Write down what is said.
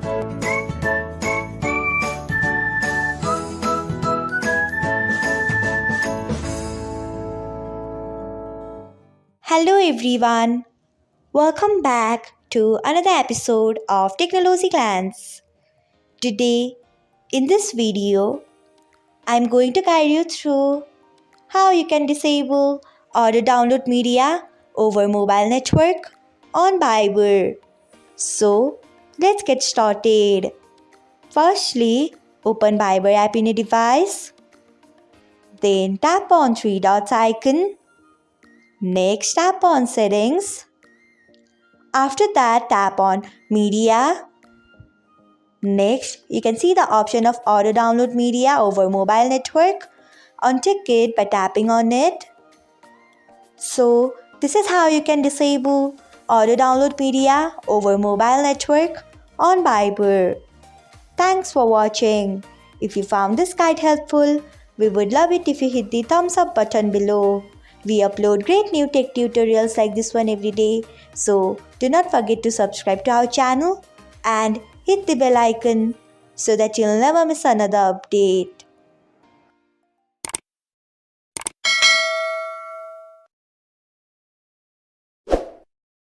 Hello everyone, welcome back to another episode of Technologyglance. Today, in this video, I'm going to guide you through how you can disable or download media over mobile network on Viber. So, let's get started. Firstly, open Viber app in a device. Then tap on three dots icon. Next, tap on settings. After that, tap on media. Next, you can see the option of auto download media over mobile network. Untick it by tapping on it. So, this is how you can disable auto download media over mobile network on Viber. Thanks for watching. If you found this guide helpful, we would love it if you hit the thumbs up button below. We upload great new tech tutorials like this one every day, so do not forget to subscribe to our channel and hit the bell icon so that you'll never miss another update.